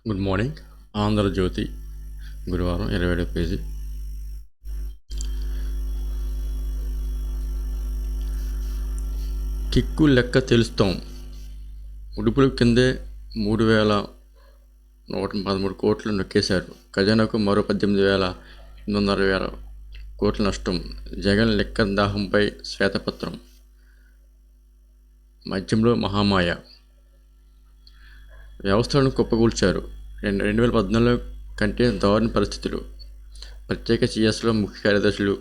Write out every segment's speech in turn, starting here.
Good morning. Andhra Jyothi గురువారం 27 page. Kick లెక్క తెలుస్తాం. ఉడుపుల కిందే 3,113 కోట్లు నొక్కేశారు. ఖజానాకు మరో 18,860 కోట్ల నష్టం. జగన్ లెక్క దాహంపై శ్వేతపత్రం. మద్యంలో మహామాయ. వ్యవస్థలను కుప్పకూల్చారు. 2014 కంటే దారుణ పరిస్థితులు. ప్రత్యేక సిఎస్లో ముఖ్య కార్యదర్శులు,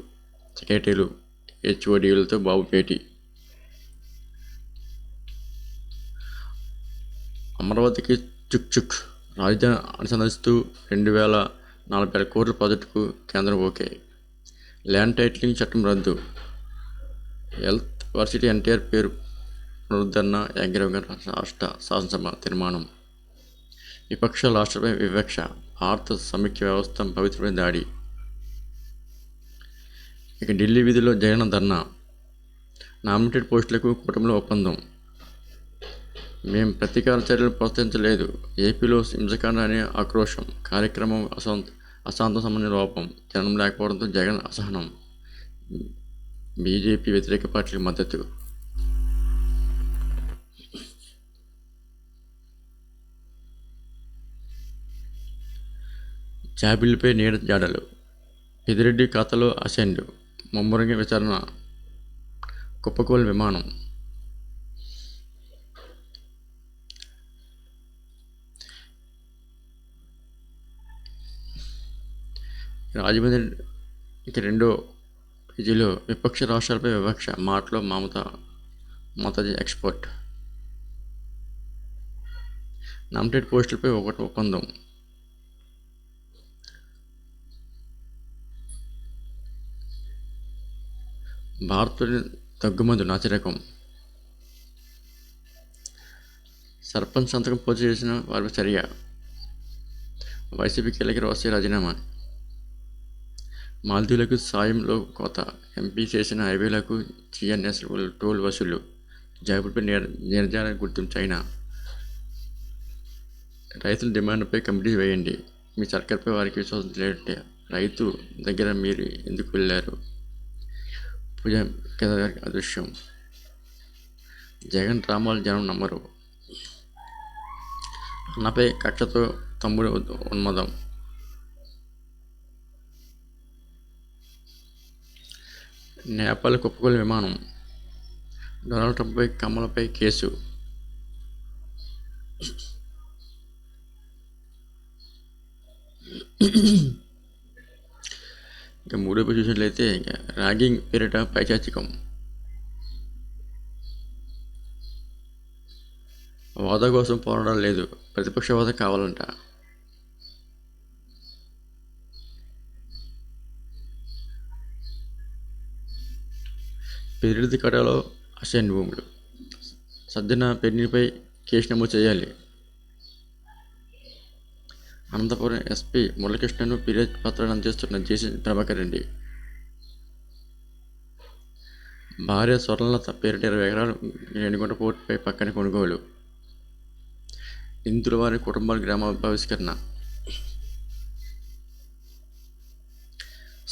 సెక్రటరీలు, హెచ్ఓడీలతో బాబు భేటీ. అమరావతికి చుక్ రాజధాని అనుసంధానిస్తూ 2,040 కోట్ల ప్రాజెక్టుకు కేంద్రం ఓకే. ల్యాండ్ టైటిలింగ్ చట్టం రద్దు. హెల్త్ వర్సిటీ ఎన్టీఆర్ పేరు పునరుద్ధరణ ఏకగ్రీవంగా రాష్ట్ర శాసనసభ తీర్మానం. విపక్షాల రాష్ట్రపై వివక్ష. భారత సమీక్ష వ్యవస్థ పవిత్రమైన దాడి. ఇక ఢిల్లీ వీధిలో జగన్ ధర్నా. నామినేటెడ్ పోస్టులకు కూటమిలో ఒప్పందం. మేం ప్రతీకార చర్యలు ప్రోత్సహించలేదు. ఏపీలో హింసకాండ అనే ఆక్రోశం. కార్యక్రమం అశాంతం సమన్వయ లోపం. జనం లేకపోవడంతో జగన్ అసహనం. బీజేపీ వ్యతిరేక పార్టీలకు మద్దతు. జాబిల్లిపై నీడ జాడలు. పెద్దిరెడ్డి ఖాతాలో అసెండ్. ముమ్మరంగా విచారణ. కుప్పకూల విమానం. రాజమండ్రి ఇక 2వ పేజీలో విపక్ష రాష్ట్రాలపై వివక్ష. మాటలో మమతాజీ ఎక్స్పర్ట్. నామినేటెడ్ పోస్టులపై ఒకటి ఒప్పందం. భారత్లోని తగ్గుమందు నాసిరకం. సర్పంచ్ సంతకం పోటీ చేసిన వారిపై చర్య. వైసీపీ కీలక రాష్ట్రీయ రాజీనామా. మాల్దీవులకు సాయంలో కోత. ఎంపీ చేసిన హైవేలకు జిఎన్ఎస్ టోల్ వసూలు. జాబిల్పై నిర్జాల గుర్తింపు చైనా. రైతుల డిమాండ్పై కమిటీ వేయండి. మీ సర్కార్పై వారికి విశ్వాసం లేదంటే రైతు దగ్గర మీరు ఎందుకు వెళ్ళారు? పూజ కేదార్ అదృశ్యం. జగన్ డ్రామాలు జనం నమ్మరు. అన్నపై కక్షతో తమ్ముడు ఉన్మదం. నేపాల్ కుప్పకూల విమానం. డొనాల్డ్ ట్రంప్పై కమలపై కేసు. ఇక 3వ పేజీ చూసినట్లయితే ర్యాగింగ్ పేరిట పైశాచికం. హోదా కోసం పోరాడాలి లేదు, ప్రతిపక్ష హోదా కావాలంట. పెద్దిరెడ్డి కడాలో అసైన్ భూములు. సజ్జన పెన్నిపై కేసు నమోదు చేయాలి. అనంతపురం ఎస్పీ మురళీకృష్ణను ఫిర్యాదు పత్రాలు అందజేస్తున్న జేసీ ప్రభాకర్ రెడ్డి. భార్య స్వర్ణలత పేరిట 20 ఎకరాలు రేణిగుంట పోర్టుపై పక్కన కొనుగోలు. నిందితుల వారి కుటుంబాల గ్రామ బహిష్కరణ.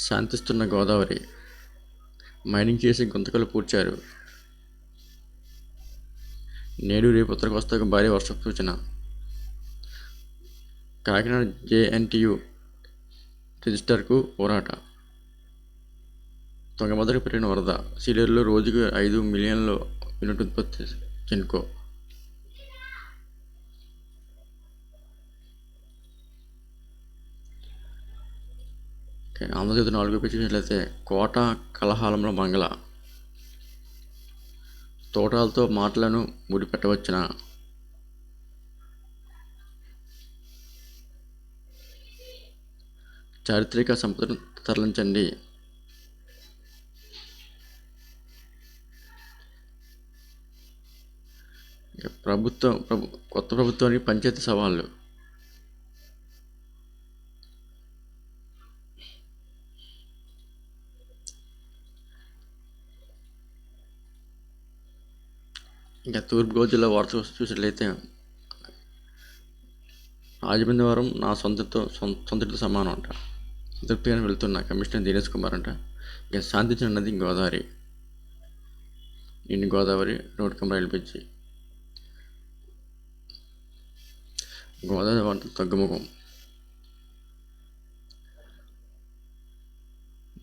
శాంతిస్తున్న గోదావరి. మైనింగ్ చేసి గుంతకలు పూడ్చారు. నేడు రేపు ఉత్తర కోస్తాకు భారీ వర్ష సూచన. కాకినాడ జేఎన్టీయు రిజిస్టర్కు పోరాట. తుంగభద్రకు పెరిగిన వరద. సీలేరులో రోజుకు 5 మిలియన్ల యూనిట్ ఉత్పత్తి. జిన్కో. ఆంధ్రజ్యోతి 4వ పేజీ చూసినట్లయితే కోట కలహాలంలో మంగళ. తోటాలతో మాటలను ముడిపెట్టవచ్చునా? చారిత్రక సంపదను తరలించండి. ఇక కొత్త ప్రభుత్వానికి పంచాయతీ సవాళ్ళు. ఇంకా తూర్పుగోదావరి జిల్లా వార్త చూసినట్లయితే రాజమహేంద్రవరం నా సొంతటితో సమానం అంట. సంతృప్తిగానే వెళ్తున్న కమిషనర్ దినేష్ కుమార్ అంట. ఇక శాంతించిన నది గోదావరి, నిండు గోదావరి రోడ్ కమ్ రైలు బ్రిడ్జి. గోదావరి వంట తగ్గుముఖం.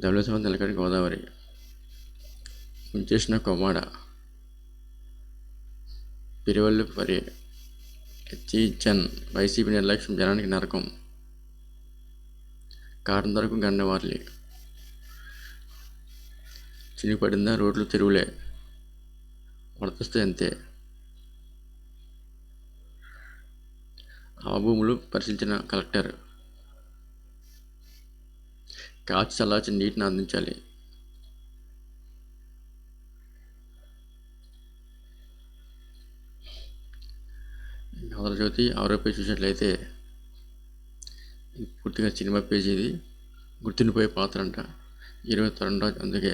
ధవళేశ్వరం తెలకడి గోదావరి. ఉంచేసిన కొమ్మాడ. పిరివల్లి పరి. జన్ వైసీపీ నిర్లక్ష్యం జనానికి నరకం. కాటన్ ధరకు గండవార్లి. చినిపడిందా రోడ్లు చెరువులే. వరదొస్తే అంతే. ఆ భూములు పరిశీలించిన కలెక్టర్. కాచి చల్లార్చి నీటిని అందించాలి. ఆంధ్రజ్యోతి ఆరోపి చూసినట్లయితే పూర్తిగా సినిమా పేజీ ఇది. గుర్తుండిపోయే పాత్ర అంట. 22 అందుకే.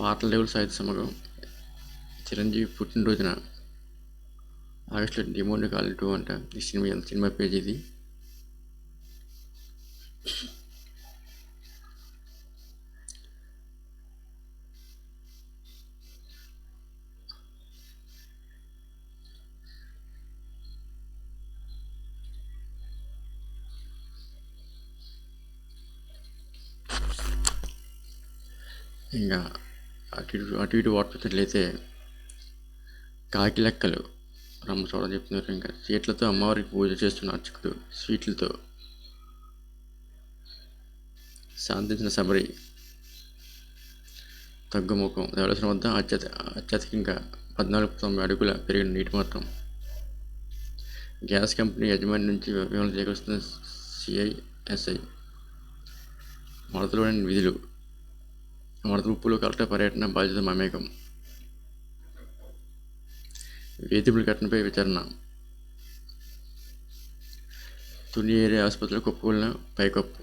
పాటల లెవెల్ సాహిత్య సమగం. చిరంజీవి పుట్టినరోజున ఆగస్టులో డిమోండ్ కాల్ 2 అంట. ఈ సినిమా పేజ్ ఇది. ఇంకా అటు ఇటు వాడుతున్నట్లయితే కాకి లెక్కలు రమ్మ చూడ చెప్తున్నారు. ఇంకా సీట్లతో అమ్మవారికి పూజ చేస్తున్న అర్చకుడు స్వీట్లతో. శాంతించిన శబరి. తగ్గుముఖం. ధవళేశ్వరం వద్ద అత్యధికంగా 14.9 అడుగుల పెరిగిన నీటి మట్టం. గ్యాస్ కంపెనీ యజమాని నుంచి వివరాలు సేకరిస్తున్న CISI. వరదలోని విధులు. వరద ఉప్పులు కలెక్టర్ పర్యటన బాధ్యత మమేకం. వేధింపుల ఘటనపై విచారణ. తుని ఏరియా ఆసుపత్రిలో కుప్పకూలిన పైకప్పు.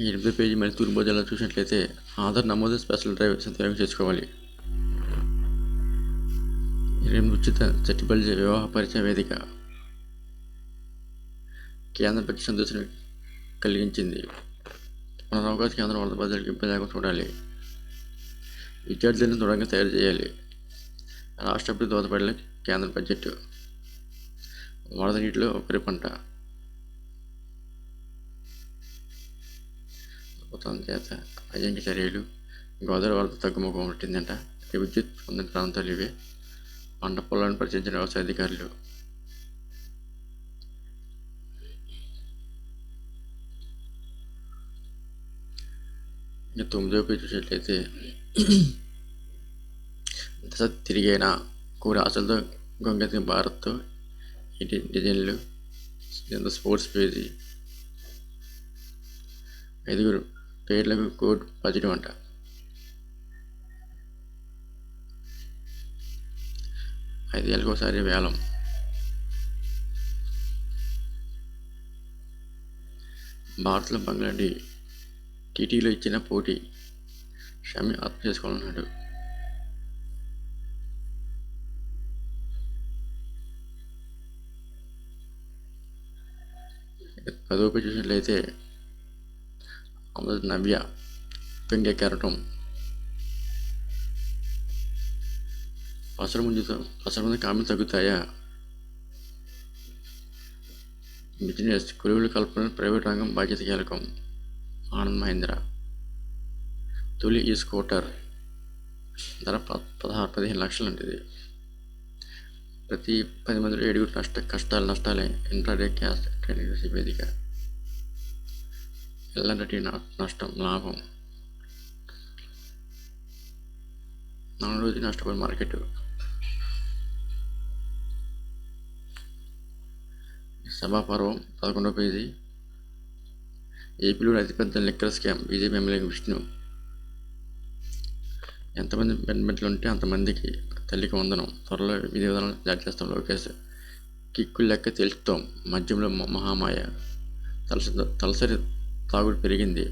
ఈ 8వ పేజీ మళ్ళీ తూర్పు జిల్లా చూసినట్లయితే ఆధార్ నమోదు స్పెషల్ డ్రైవ్ సద్వినియోగం చేసుకోవాలి. 8 ఉచిత చట్టిపల్లి వివాహ పరిచయ వేదిక. కేంద్ర బడ్జెట్ సంతోషం కలిగించింది. పునరావాస కేంద్రం వరద బాధితులకు ఇబ్బంది లేకుండా చూడాలి. విద్యార్థులను దృఢంగా తయారు చేయాలి. రాష్ట్రపతి దోహదపడే కేంద్ర బడ్జెట్. వరద నీటిలో ఒకరి పంట. ప్రభుత్వం చేత అయ్యంకి చర్యలు. గోదావరి వరద తగ్గుముఖం పట్టిందంట. విద్యుత్ పొందిన ప్రాంతాలు ఇవే. పంట పొలాలను పరిశీలించిన వ్యవసాయ అధికారులు. ఇంకా 9వ పేజీ చూసినట్లయితే దశ తిరిగైనా కూర ఆశలతో గొంగెత్తిన భారత్తో ఇటు డిజైన్లు. Sports page. 5 పేర్లకు కోడ్ 10 అంట. ఐదేళ్ళకోసారి వేలం. భారత్లో బంగ్లాదేశ్ టీటీలో ఇచ్చిన పోటీ. షమి ఆత్మ చేసుకోవాలన్నాడు. పదోపై చూసినట్లయితే అమృత నవ్య పెంగే కెరటం. పసరముందు కామెలు తగ్గుతాయా. బిజినెస్ కొలువుల కల్పన ప్రైవేట్ రంగం బాధ్యత కీలకం. ఆనంద్ మహేంద్ర. తొలి ఈ స్కూటర్ ధర 16-15 లక్షలండి ఇది. ప్రతి 10 మందిలో 7 కష్టాలు నష్టాలే. ఇంట్రాడే క్యాష్ ట్రేడింగ్ వేదిక. ఎల్ఎన్టీ నష్టం లాభం. 4 రోజులు నష్టపోయిన మార్కెట్. సభాపర్వం 11వ పేజీ. ఏపీలో అతిపెద్ద liquor scam. BJP MLA Vishnu. ఎంతమంది బెనిఫిట్లు ఉంటే అంతమందికి తల్లికి వందనం. త్వరలో విధి విధానాలు జారీ చేస్తాం. లోకేష్. కిక్కులు లెక్క తేల్చుతాం. మద్యంలో మహామాయ. తలసరి తాగుడు పెరిగింది.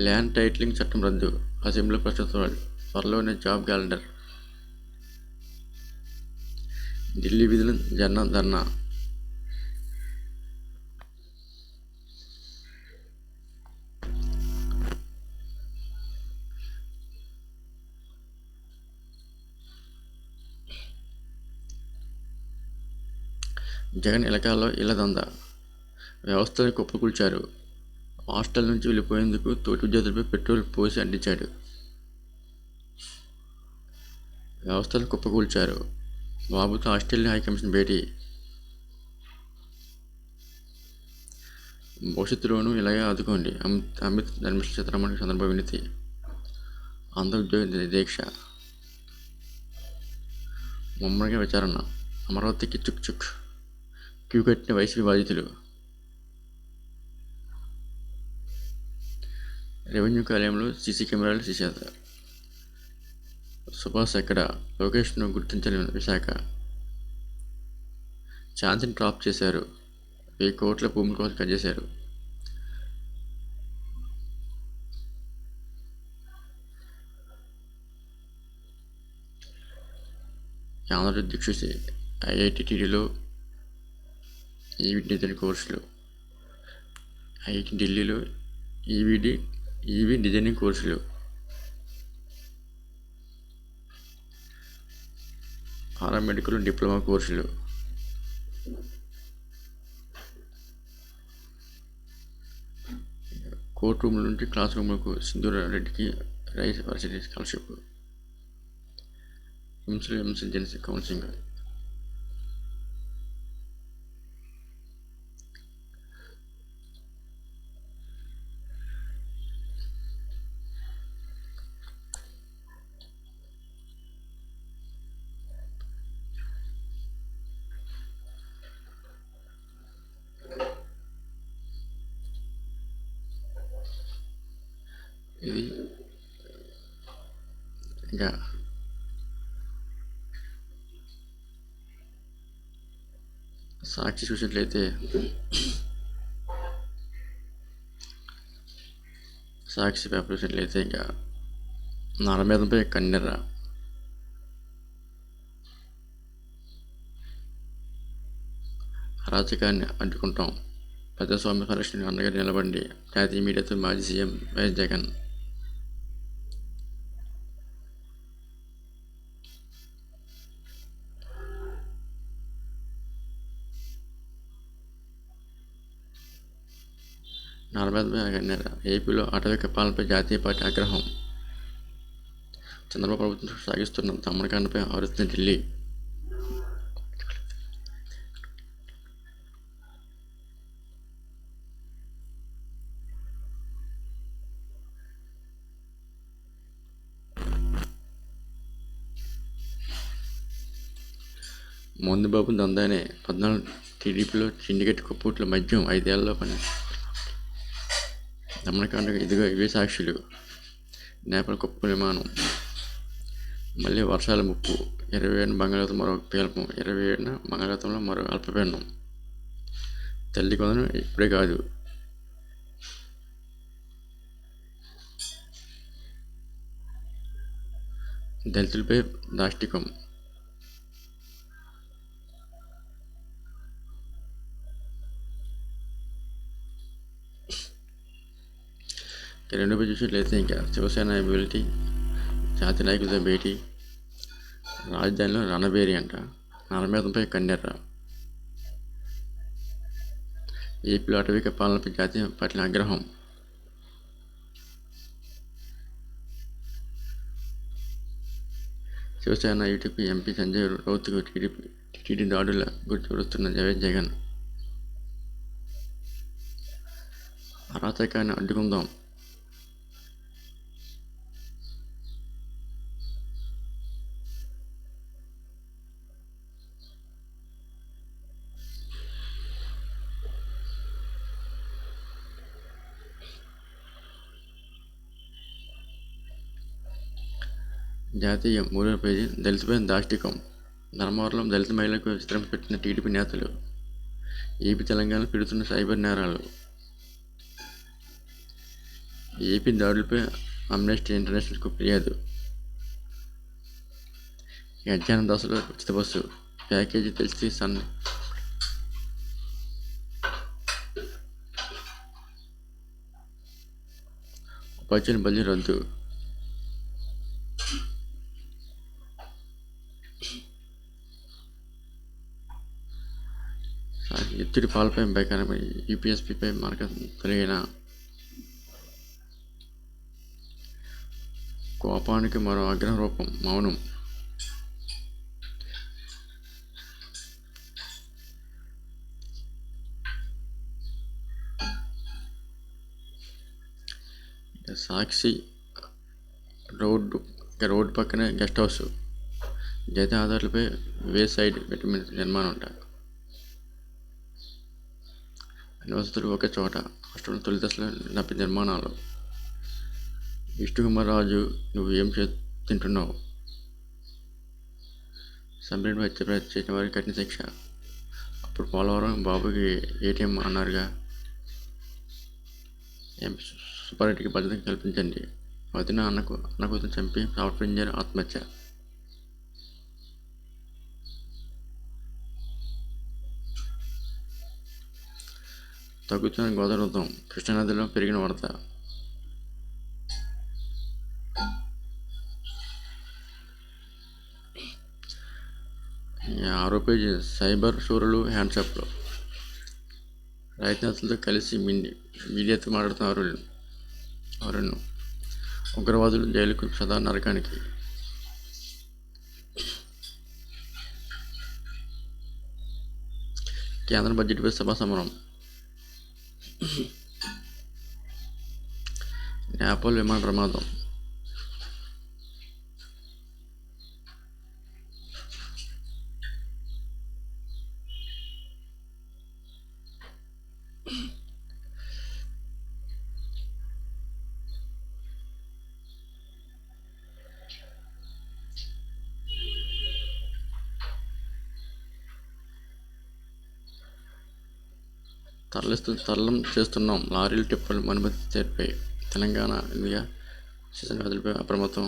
ల్యాండ్ టైటిలింగ్ చట్టం రద్దు. అసెంబ్లీలో ప్రశ్నిస్తున్నారు. త్వరలోనే జాబ్ క్యాలెండర్. ఢిల్లీ విధులు ధర్నా. జగన్ ఇలకాల్లో ఇళ్ల దందా. వ్యవస్థను కుప్పకూల్చారు. హాస్టల్ నుంచి వెళ్ళిపోయేందుకు తోటి విద్యార్థులపై పెట్రోల్ పోసి అంటించాడు. వ్యవస్థలు కుప్పకూల్చారు. బాబుతో ఆస్ట్రేలియా హైకమిషన్ భేటీ. భవిష్యత్తులోనూ ఇలాగే ఆదుకోండి. అమిత్ ధర్మేంద్ర సీతారామన్ చంద్రబాబు వినతి. ఆంధ్ర ఉద్యోగ దీక్ష. ముమ్మడిగా విచారణ. అమరావతికి చుక్ క్యూ కట్టిన వైసీపీ బాధితులు. రెవెన్యూ కార్యాలయంలో సీసీ కెమెరాలు తీసేశారు. సుభాష్ ఎక్కడ? లోకేష్ను గుర్తించలేని విశాఖ. ఛాన్స్ని డ్రాప్ చేశారు. 1000 కోట్ల భూముల కోసం కట్ చేశారు. ఆంధ్రప్రదేశ్ దిక్షుసి. ఐఐటిటిలో ఈవీ డిజైన్ కోర్సులు. ఐఐటి ఢిల్లీలో ఈవీ డిజైనింగ్ కోర్సులు. పారామెడికల్ డిప్లొమా కోర్సులు. కోర్టు రూమ్ నుండి క్లాస్ రూమ్లకు సింధూర రెడ్డికి rice varsity scholarship. Emergency counselling. ఇది ఇంకా సాక్షి చూసినట్లయితే సాక్షి పేపర్ చూసినట్లయితే ఇంకా నరమేధంపై కన్నెర్ర. అరాచకాన్ని అడ్డుకుంటాం. ప్రజాస్వామ్య పరిరక్షణకు అండగా నిలబండి. జాతీయ మీడియాతో మాజీ సీఎం వైఎస్ జగన్. నరమేధంపై కన్నెర్ర. ఏపీలో అటవిక పాలనపై జాతీయ పార్టీ ఆగ్రహం. చంద్రబాబు ప్రభుత్వం సాగిస్తున్న దమనకాండపై ఆరోపిస్తున్న ఢిల్లీ. మందుబాబు దందానే. 14 టీడీపీలో సిండికేట్ కుప్పూట్ల మద్యం 5 ఏళ్లలో పని. దమనకాండకు ఇదిగో ఇవే సాక్షులు. నేపాల్ కుప్ప విమానం. మళ్ళీ వర్షాల ముప్పు. 27న బంగాళాఖాతం మరో పేల్పం. 27న బంగాళాఖాతంలో మరో అల్పపీడనం. తల్లికి వందనం ఇప్పుడే కాదు. దళితులపై దాష్టికం. రెండో పేజీ చూసినట్లయితే ఇంకా శివసేన ఎమ్మెల్టీ జాతీయ నాయకులతో భేటీ. రాజధానిలో రణబేరి అంట. నరమేధంపై కన్నెర్ర. ఏపీలో అటవిక పాలనపై జాతీయ పార్టీల ఆగ్రహం. శివసేన యూటీపీ ఎంపీ సంజయ్ రౌత్కు టీడీ దాడుల గురించి వివరిస్తున్న జగన్. అరాచకాన్ని అడ్డుకుందాం. జాతీయం 3వ పేజీ. దళితులపై దాష్టికం. ధర్మవరంలో దళిత మహిళలకు చిత్రం పెట్టిన టీడీపీ నేతలు. ఏపీ తెలంగాణ పెడుతున్న సైబర్ నేరాలు. ఏపీ దాడులపై అమ్నెస్టీ ఇంటర్నేషనల్కు ఫిర్యాదు. అధ్యయన దశలో ఉచిత బస్సు ప్యాకేజీ తెలిసి ఉపాధ్యాయుల బదిలీ రద్దు. ఎత్తుడి పాలపై బైకారపై యూపీఎస్పీపై మార్గం తొలగిన. కోపానికి మరో ఆగ్రహ రూపం మౌనం. సాక్షి రోడ్డు పక్కనే గెస్ట్ హౌస్. జాతీయ ఆధారాలపై వే సైడ్ విటమిన్ నిర్మాణం అంట. అన్ని వసతులు ఒకే చోట. రాష్ట్రంలో తొలి దశలో 70 నిర్మాణాలు. విష్ణుకుమార్ రాజు నువ్వు ఏం తింటున్నావు? సంబిరెడ్డి హత్య చేసిన వారికి కఠిన శిక్ష. అప్పుడు పోలవరం బాబుకి ఏటీఎం అన్నారుగా. సుబ్బారెడ్డికి భద్రత కల్పించండి. వదిన అన్నకూతురు చంపి సాఫ్ట్వేర్ ఇంజనీర్ ఆత్మహత్య. తగ్గుతున్న గోదావరి. కృష్ణానదిలో పెరిగిన వరద. ఆరోపేజీ. సైబర్ శూరులు హ్యాండ్సప్లో. రైతు నేతలతో కలిసి మీడియాతో మాట్లాడుతున్న అరుణ్. ఉగ్రవాదులు జైలుకు సదా నరకానికి. కేంద్ర బడ్జెట్పై సభా సమరం. నేపాల్ విమాన ప్రమాదం. తరలం చేస్తున్నాం. లారీలు టిప్పర్లు అనుమతి చేర్పాయి. తెలంగాణ ఇండియా సీజన్ వ్యాధులపై అప్రమత్తం.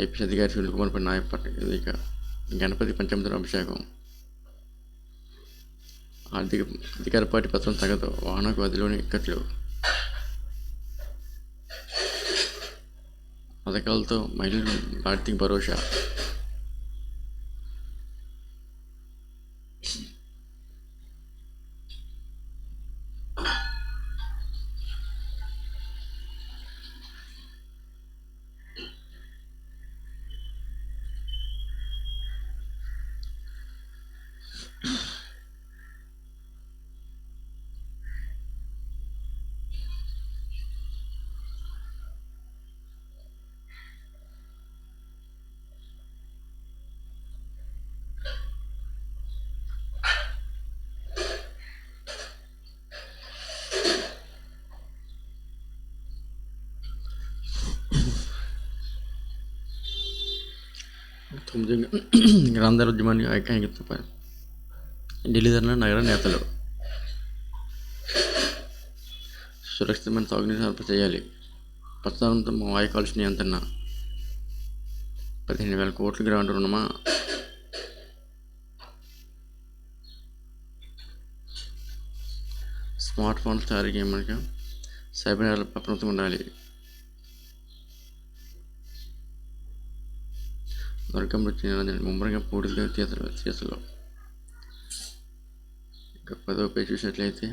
ఐపీఎస్ అధికారి సునీల్ కుమార్పై న్యాయపట్టిక. గణపతి పంచామృతం అభిషేకం. అధికార పార్టీ పత్రం తగదు. వాహనకు అదిలోని ఇక్కట్లు. పథకాలతో మహిళలు ఆర్థిక భరోసా. గ్రంథారోద్యమాన్ని ఐక్యంగా ఢిల్లీ ధరణ నగర నేతలు. సురక్షితమైన తాగునీరు సరఫరా చేయాలి. ప్రధానంతో వాయు కాలుష్య నియంత్రణ. 15,000 కోట్ల గ్రాంట్ రుణమా. స్మార్ట్ ఫోన్స్ తయారీకి ఏమనగా సైబర్ నేరాలు అప్రమత్తంగా ఉండాలి. దుర్గం మృతి ముమ్మరంగా పూర్తిగా కేసులో. ఇక 10వ పేజీ చూసినట్లయితే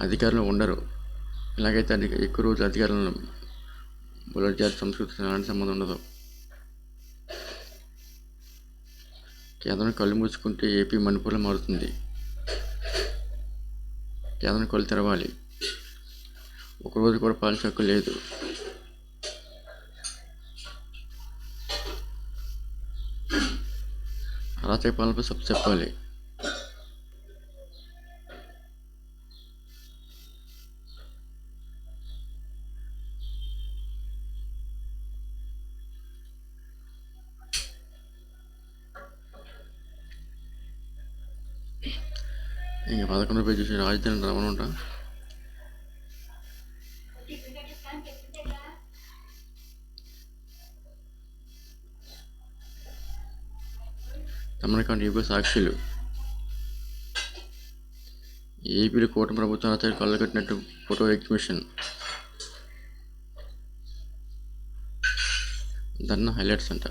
అధికారంలో ఉండరు. ఇలాగైతే ఎక్కువ రోజులు అధికారంలో బుల్లెట్ జాతి సంస్కృతికి ఎలాంటి సంబంధం ఉండదు. కేంద్రం కళ్ళు మూసుకుంటే ఏపీ మణిపూర్లో మారుతుంది. కేంద్రం కళ్ళు తెరవాలి. ఒకరోజు కూడా పాలించే హక్కు లేదు. అరాచక పాలనపై సబ్ చెప్పాలి. ఇంకా 11వ పేజీ చూసి రాజధాని రమణ తమలకండి యుగ సాక్షులు. ఏపీలో కూటమి ప్రభుత్వం అరాచక కళ్ళు కట్టినట్టు ఫోటో ఎగ్జిబిషన్. ధర్నా హైలైట్స్ అంట.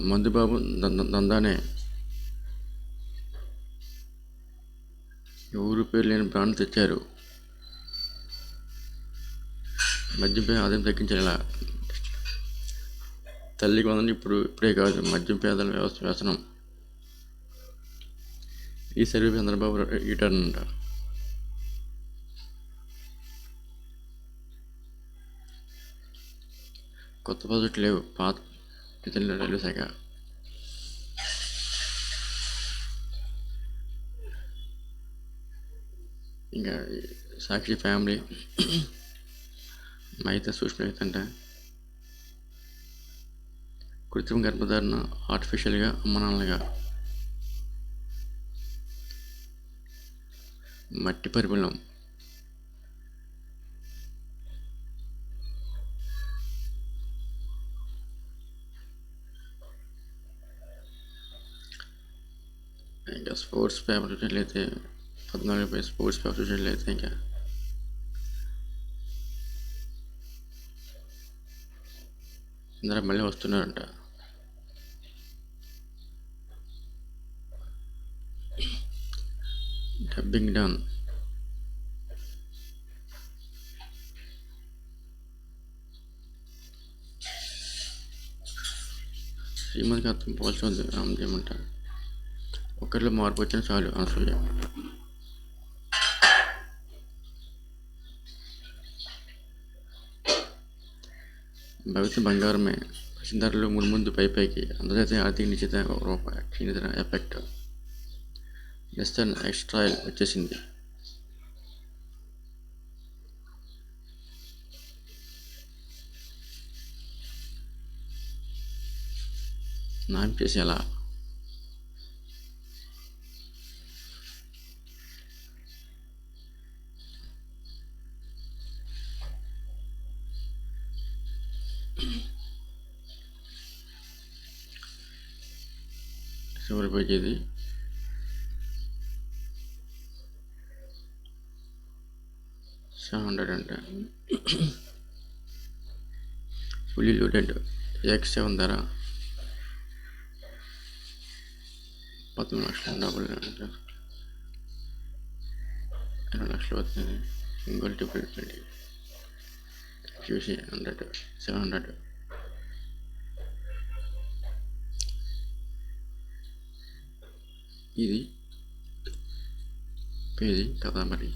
మందుబాబు దందానే. ఊరు పేరు లేని బ్రాండ్ తెచ్చారు. మద్యంపై ఆదాయం తగ్గించేలా. తల్లికి వందని ఇప్పుడే కాదు, మద్యం పేదల వ్యసనం. ఈ సర్వే చంద్రబాబు రిటర్న్ అంట. కొత్త ప్రాజెక్టు లేవు, పాత రైల్వే శాఖ. ఇంకా సాక్షి ఫ్యామిలీ మైత సూక్ష్మత అంట. కృత్రిమ గర్భధారణ ఆర్టిఫిషియల్గా అమ్మనాన్నలుగా. మట్టి పరిమళం. ఇంకా స్పోర్ట్స్ పేపర్ చూసినట్లయితే 14 పేజ్ స్పోర్ట్స్ పేపర్ చూసినట్లయితే ఇంకా అందరూ మళ్ళీ వస్తున్నారంట. Dubbing done. శ్రీమంతికి అర్థం పోల్చొద్దు రామజయమంట. ఒకరిలో మార్పు వచ్చిన చాలు అనసూయ. భవిష్యత్ బంగారమే. ధరలు ముందు పైకి. అంతర్జాతీయ ఆర్థిక నిశ్చిత క్షీణత ఎఫెక్ట్. వెస్టర్న్ ఎక్స్ట్రాయిల్ వచ్చేసింది. నాయం చేసేలా. చివరి పేజీ ఇది. $700 అంట. ఫుల్లీ లోడెడ్ X7 ధర 13 లక్షలు. 20 లక్షలు వస్తుంది. సింగిల్ ట్రిపుల్ చూసి 700. ఇది పేజీ కదా మరి.